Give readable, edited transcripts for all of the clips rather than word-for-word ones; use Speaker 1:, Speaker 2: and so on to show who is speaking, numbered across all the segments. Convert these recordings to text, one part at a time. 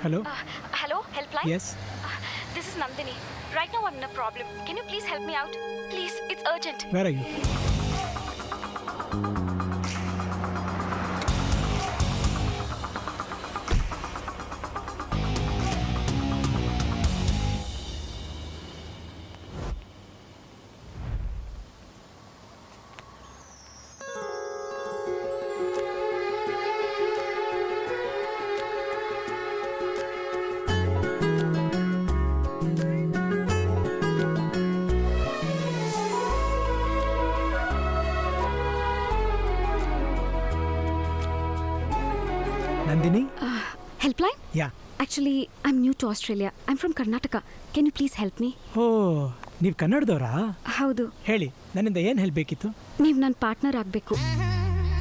Speaker 1: Hello?
Speaker 2: Hello, helpline?
Speaker 1: Yes.
Speaker 2: This is Nandini. Right now I'm in a problem. Can you please help me out? Please, it's urgent.
Speaker 1: Where are you? Nandini?
Speaker 2: Helpline?
Speaker 1: Yeah.
Speaker 2: Actually, I'm new to Australia. I'm from Karnataka. Can you please help me?
Speaker 1: ಓಹ್ ನೀವು ಕನ್ನಡದವರಾ?
Speaker 2: ಹೌದು.
Speaker 1: ಹೇಳಿ, ನನ್ನಿಂದ ಏನು help ಬೇಕಿತ್ತು?
Speaker 2: ನೀವು ನನ್ನ partner ಆಗಬೇಕು.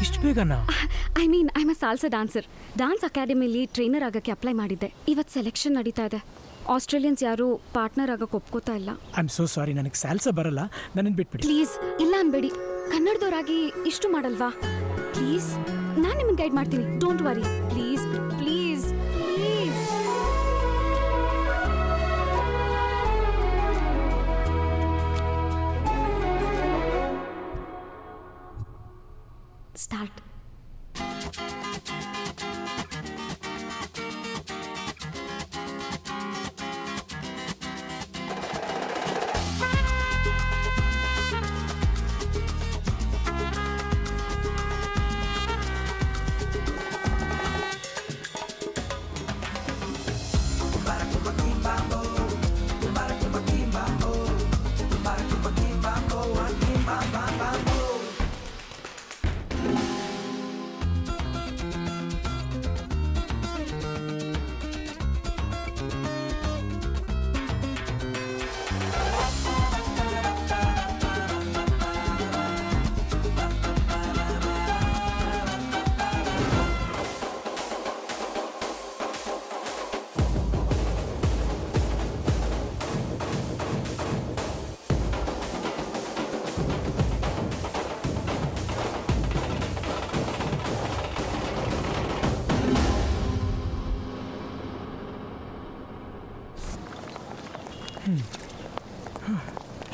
Speaker 1: ಇಷ್ಟು ಬೇಗನಾ?
Speaker 2: I mean I am a salsa dancer. Dance ಅಕಾಡೆಮಿಲಿ ಟ್ರೈನರ್ ಆಗಕ್ಕೆ ಅಪ್ಲೈ ಮಾಡಿದ್ದೆ. ಇವತ್ತು ಸೆಲೆಕ್ಷನ್ ನಡೀತಾ ಇದೆ. ಆಸ್ಟ್ರೇಲಿಯನ್ಸ್ ಯಾರು ಪಾರ್ಟ್ನರ್ ಆಗಕ್ಕೆ ಒಪ್ಕೋತಾ ಇಲ್ಲ.
Speaker 1: ಐ ಆಮ್ ಸೋ ಸಾರಿ, ನನಗೆ ಸ್ಯಾಲ್ಸ ಬರಲ್ಲ, ನನ್ನನ್ನು ಬಿಟ್ಬಿಡಿ.
Speaker 2: ಪ್ಲೀಸ್, ಇಲ್ಲ ಅನ್ಬೇಡಿ. ಕನ್ನಡದವರಾಗಿ ಇಷ್ಟು ಮಾಡಲ್ವಾ? ಪ್ಲೀಸ್, ನಾನು ನಿಮಗೆ ಗೈಡ್ ಮಾಡ್ತೀನಿ. Don't worry. Please please please. Start.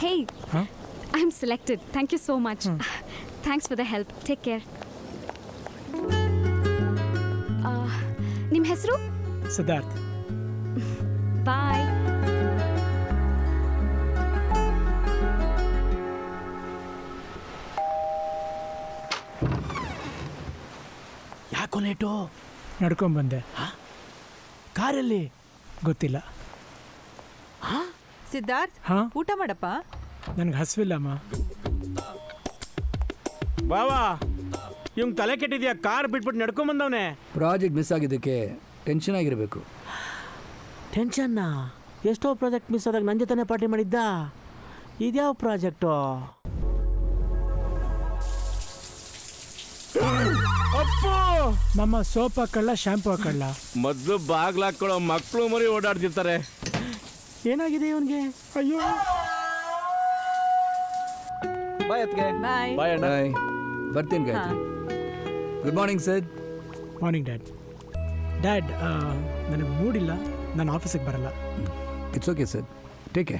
Speaker 2: Hey,
Speaker 1: Huh?
Speaker 2: I'm selected. Thank you so much. Thanks for the help. Take care. ನಿಮ್ಮ ಹೆಸರು?
Speaker 1: ಸಿದ್ಧಾರ್ಥ್.
Speaker 2: ಬಾಯ್.
Speaker 3: ಯಾಕೋ ಲೇಟು?
Speaker 1: ನಡ್ಕೊಂಡ್ಬಂದೆ.
Speaker 3: ಕಾರಲ್ಲಿ?
Speaker 1: ಗೊತ್ತಿಲ್ಲ.
Speaker 4: ಸಿದ್ಧಾರ್ಥ್,
Speaker 1: ಹಾ?
Speaker 4: ಊಟ ಮಾಡಪ್ಪ.
Speaker 1: ನನಗೆ ಹಸಿವಿಲ್ಲಮ್ಮ.
Speaker 3: ಬಾವಾ, ಇವ್ನು ತಲೆ ಕೆಟ್ಟಿದ್ಯಾ? ಕಾರ್ ಬಿಟ್ಬಿಟ್ಟು ನಡ್ಕೊಂಬಂದವನೆ.
Speaker 5: ಪ್ರಾಜೆಕ್ಟ್ ಮಿಸ್ ಆಗಿದ್ದಕ್ಕೆ ಟೆನ್ಷನ್ ಆಗಿರಬೇಕು.
Speaker 3: ಟೆನ್ಷನ್ನ? ಎಷ್ಟೋ ಪ್ರಾಜೆಕ್ಟ್ ಮಿಸ್ ಆದಾಗ ನನ್ನ ಜೊತೆನೇ ಪಾರ್ಟಿ ಮಾಡಿದ್ದ. ಇದ್ಯಾವ ಪ್ರಾಜೆಕ್ಟು? ಅಪ್ಪು!
Speaker 1: ಮಮ್ಮ ಸೋಪ್ ಹಾಕೊಳ್ಳ, ಶಾಂಪು ಹಾಕೊಳ್ಳ?
Speaker 3: ಮೊದಲು ಬಾಗ್ಲಾಕೊಳ್ಳೋ ಮಕ್ಕಳು ಮರಿ ಓಡಾಡ್ತಿರ್ತಾರೆ. ಏನಾಗಿದೆ ಇವನ್ಗೆ? ಅಯ್ಯೋ!
Speaker 5: ಬಾಯ್ ಅತ್ಗೆ.
Speaker 4: ಬಾಯ್.
Speaker 3: ಬಾಯ್ ಅಣ್ಣ.
Speaker 5: ಬಾಯ್. ಬರ್ತೀನಿ Gayatri. Good morning sir.
Speaker 1: Morning dad. Dad, ನನಗೆ ಮೂಡಿಲ್ಲ, ನಾನು ಆಫೀಸಿಗೆ ಬರಲ್ಲ.
Speaker 5: It's okay sir, ಟೇಕೆ.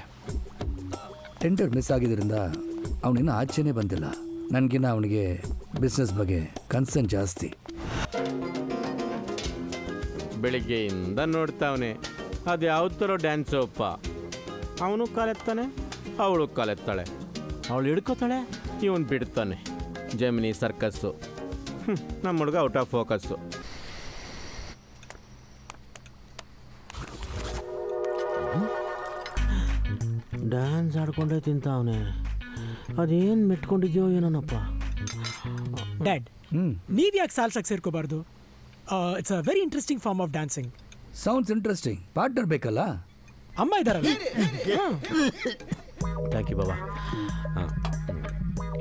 Speaker 5: Tender miss ಆಗಿದ್ದರಿಂದ ಅವನಿನ್ನೂ ಆಚೆನೇ ಬಂದಿಲ್ಲ. ನನಗಿನ್ನ ಅವನಿಗೆ ಬಿಸ್ನೆಸ್ ಬಗ್ಗೆ ಕನ್ಸರ್ನ್ ಜಾಸ್ತಿ.
Speaker 3: ಬೆಳಿಗ್ಗೆಯಿಂದ ನೋಡ್ತಾವನೆ. ಅದು ಯಾವ ಥರ ಡ್ಯಾನ್ಸು ಅಪ್ಪ. ಅವನು ಕಾಲೆತ್ತಾನೆ, ಅವಳು ಕಾಲೆತ್ತಾಳೆ. ಅವಳು ಹಿಡ್ಕೋತಾಳೆ, ಇವನು ಬಿಡ್ತಾನೆ. Gemini circus. ನಮ್ಮ ಹುಡುಗ ಔಟ್ ಆಫ್ ಫೋಕಸ್ಸು. ಡ್ಯಾನ್ಸ್ ಆಡ್ಕೊಂಡೇ ತಿಂತಾವನೆ. ಅದೇನು ಮೆಟ್ಕೊಂಡಿದ್ಯೋ ಏನೋನಪ್ಪ.
Speaker 1: ಡ್ಯಾಡ್, ನೀವು ಯಾಕೆ ಸಾಲ್ಸಾಗಿ ಸೇರ್ಕೋಬಾರ್ದು? It's a very interesting form of dancing.
Speaker 5: Sounds interesting. Partner ಬೇಕಲ್ಲ?
Speaker 1: ಅಮ್ಮ ಇದ್ದಾರಲ್ಲ.
Speaker 3: ಥ್ಯಾಂಕ್ ಯು ಬಾಬಾ.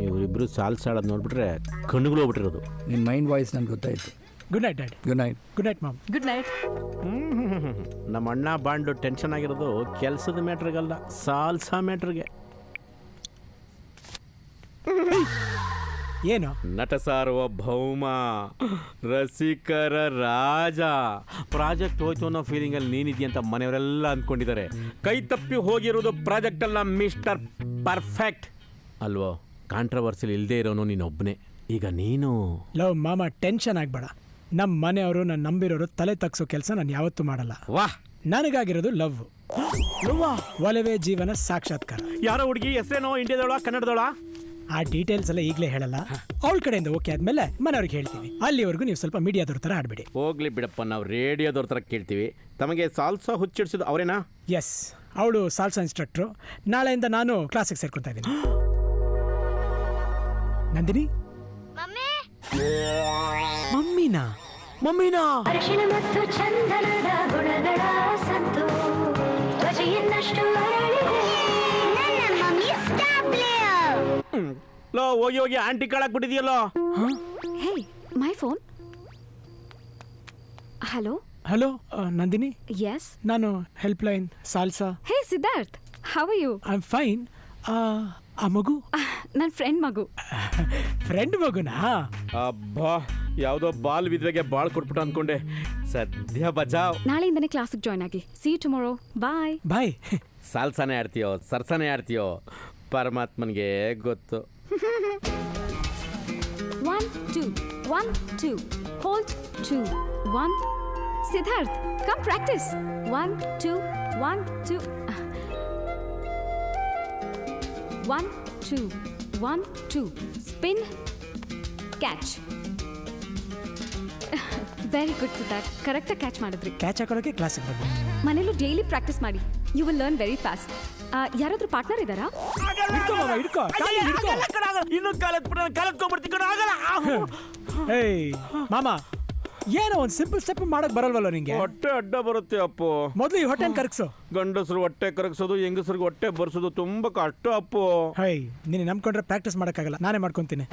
Speaker 3: ಇವರಿಬ್ಬರು ಸಾಲ್ಸ್ ಆಡೋದು ನೋಡ್ಬಿಟ್ರೆ ಕಣ್ಣುಗಳು ಹೋಗ್ಬಿಟ್ಟಿರೋದು.
Speaker 5: ನಿನ್ನ ಮೈಂಡ್ ವಾಯ್ಸ್ ನನಗೆ ಗೊತ್ತಾಯಿತು.
Speaker 1: Good night dad.
Speaker 5: Good night.
Speaker 1: Good night mom.
Speaker 4: Good night.
Speaker 3: ನಮ್ಮ ಅಣ್ಣ ಬಾಂಡು ಟೆನ್ಷನ್ ಆಗಿರೋದು ಕೆಲಸದ ಮ್ಯಾಟ್ರಿಗಲ್ಲ, ಸಾಲ್ಸಾ ಮ್ಯಾಟ್ರಿಗೆ.
Speaker 1: ಏನು?
Speaker 3: ನಟ ಸಾರ್ವಭೌಮ, ರಸಿಕರ ರಾಜ. ಪ್ರಾಜೆಕ್ಟ್ ಹೋಯ್ತು ಅನ್ನೋ ಫೀಲಿಂಗಲ್ಲಿ ನೀನಿದೆಯಂತ ಮನೆಯವರೆಲ್ಲ ಅಂದ್ಕೊಂಡಿದ್ದಾರೆ. ಕೈ ತಪ್ಪಿ ಹೋಗಿರೋದು ಪ್ರಾಜೆಕ್ಟ್ ಅಲ್ಲ ಮಿಸ್ಟರ್ ಪರ್ಫೆಕ್ಟ್ ಅಲ್ವೋ. ಕಾಂಟ್ರವರ್ಸಿಲ್ ಇಲ್ಲದೆ ಇರೋನು ನೀನೊಬ್ಬನೇ. ಈಗ ನೀನು
Speaker 1: ಲವ್ ಮಾಮ, ಟೆನ್ಷನ್ ಆಗಬೇಡ. ನಮ್ಮ ಮನೆಯವರು ನನ್ನ ನಂಬಿರೋರು ತಲೆ ತಗ್ಸೋ ಕೆಲಸ ನಾನು ಯಾವತ್ತೂ ಮಾಡಲ್ಲ.
Speaker 3: ವಾಹ್,
Speaker 1: ನನಗಾಗಿರೋದು ಲವ್. ಒಲವೇ ಜೀವನ ಸಾಕ್ಷಾತ್ಕಾರ.
Speaker 3: ಯಾರೋ ಹುಡುಗಿ ಹೆಸರೇನೋ, ಇಂಡಿಯಾದವಳ ಕನ್ನಡದವಳ?
Speaker 1: ಆ ಡೀಟೇಲ್ಸ್ ಎಲ್ಲ ಈಗಲೇ ಹೇಳಲ್ಲ. ಅವಳ ಕಡೆಯಿಂದ ಓಕೆ ಆದ್ಮೇಲೆ ಮನೆಯವ್ರಿಗೆ ಹೇಳ್ತೀನಿ. ಅಲ್ಲಿವರೆಗೂ ನೀವು ಸ್ವಲ್ಪ ಮೀಡಿಯಾದವ್ರ ಥರ ಆಡ್ಬೇಡಿ.
Speaker 3: ಹೋಗ್ಲಿ ಬಿಡಪ್ಪ, ನಾವು ರೇಡಿಯೋದವ್ರ ಥರ ಕೇಳ್ತೀವಿ. ತಮಗೆ ಸಾಲ್ಸಾ ಹುಚ್ಚಿಡ್ಸೋದು ಅವರೇನಾ?
Speaker 1: ಎಸ್, ಅವಳು ಸಾಲ್ಸಾ ಇನ್ಸ್ಟ್ರಕ್ಟ್ರು. ನಾಳೆಯಿಂದ ನಾನು ಕ್ಲಾಸಿಗೆ ಸೇರ್ಕೊತಾ ಇದ್ದೀನಿ. ನಂದಿನಿ, ಮಮ್ಮಿನಾ? ಮಮ್ಮಿನಾ?
Speaker 4: ಅರಿಶಿಣ ಮತ್ತು ಚಂದನದ ಗುಣಗಳ ಸತ್ತು ಧ್ವಜೆಯನ್ನಷ್ಟು ಅರಳಿದೆ ನನ್ನ ಮಮ್ಮಿ ಸ್ಟಾರ್ ಪ್ಲೇಯರ್.
Speaker 3: ಲೋ, ಹೋಗಿ ಹೋಗಿ ಆಂಟಿ ಕಾಳಾಕ್ಬಿಟ್ಟಿದೆಯಲ್ಲೋ.
Speaker 2: ಹೇ, my phone. Hello.
Speaker 1: Hello Nandini,
Speaker 2: yes.
Speaker 1: ನಾನು help line salsa.
Speaker 2: Hey Siddharth, how are you?
Speaker 1: I am fine. ಆ ಮಗು
Speaker 2: ನನ್ನ ಫ್ರೆಂಡ್ ಮಗು.
Speaker 1: ಫ್ರೆಂಡ್ ಮಗುನಾ?
Speaker 3: ಅಬ್ಬಾ, ಯಾವುದೋ ಬಾಲ್ ವಿದ್ವೆಗೆ ಬಾಳ್ ಕೊಟ್ಬಿಟ್ಟು ಅನ್ಕೊಂಡೆ. ಸದ್ಯ ಬಜಾವ್.
Speaker 2: ನಾಳೆಯಿಂದನೇ ಕ್ಲಾಸಿಗೆ ಜಾಯ್ನ್ ಆಗಿ. See you tomorrow. Bye.
Speaker 1: Bye.
Speaker 3: ಸಾಲ್ಸಾನೆ ಆಡ್ತೀಯೋ ಸರ್ಸಾನೆ ಆಡ್ತೀಯೋ ಪರಮಾತ್ಮನ್ಗೆ ಗೊತ್ತು.
Speaker 2: 1 2 1 2 hold 2 1. Siddharth, come practice. 1 2 1 2 1 2 1 2 spin catch. Very good Siddharth, ಕರೆಕ್ಟಾಗಿ ಕ್ಯಾಚ್ ಮಾಡಿದ್ರಿ.
Speaker 1: ಕ್ಯಾಚ್ ಹಾಕೊಳ್ಳೋಕೆ ಕ್ಲಾಸಿಗೆ ಬಂದೆ.
Speaker 2: ಮನೇಲೂ ಡೈಲಿ ಪ್ರಾಕ್ಟೀಸ್ ಮಾಡಿ. You will learn very fast. ಯಾರಾದ್ರೂ ಪಾರ್ಟ್ನರ್ ಇದ್ದಾರಾ?
Speaker 1: ಹಿಡ್ಕೋ ಮಾಮ, ಹಿಡ್ಕೋ. ಕಾಲಿಗೆ ಹಿಡ್ಕೋ.
Speaker 3: ಇನ್ನು ಕಾಲತ್ಬಿಟ್ಟು ಆಗಲ್ಲ.
Speaker 1: ಏಯ್ ಮಾಮ, ಏನೋ ಒಂದು ಸಿಂಪಲ್ ಸ್ಟೆಪ್ ಮಾಡಕ್ ಬರಲ್ವಲ್ಲ ನಿಂಗೆ?
Speaker 3: ಹೊಟ್ಟೆ ಅಡ್ಡ ಬರುತ್ತೆ ಅಪ್ಪು.
Speaker 1: ಮೊದಲು ಈ ಹೊಟ್ಟೆನ ಕರಗಿಸು.
Speaker 3: ಗಂಡಸರು ಹೊಟ್ಟೆ ಕರಗಿಸೋದು, ಹೆಂಗಸರಿಗೆ ಹೊಟ್ಟೆ ಬರ್ಸೋದು ತುಂಬಾ ಕಷ್ಟ ಅಪ್ಪು.
Speaker 1: ಹೈ, ನೀನು ನಂಬ್ಕೊಂಡ್ರೆ ಪ್ರಾಕ್ಟೀಸ್ ಮಾಡೋಕ್ಕಾಗಲ್ಲ. ನಾನೇ ಮಾಡ್ಕೊತೀನಿ.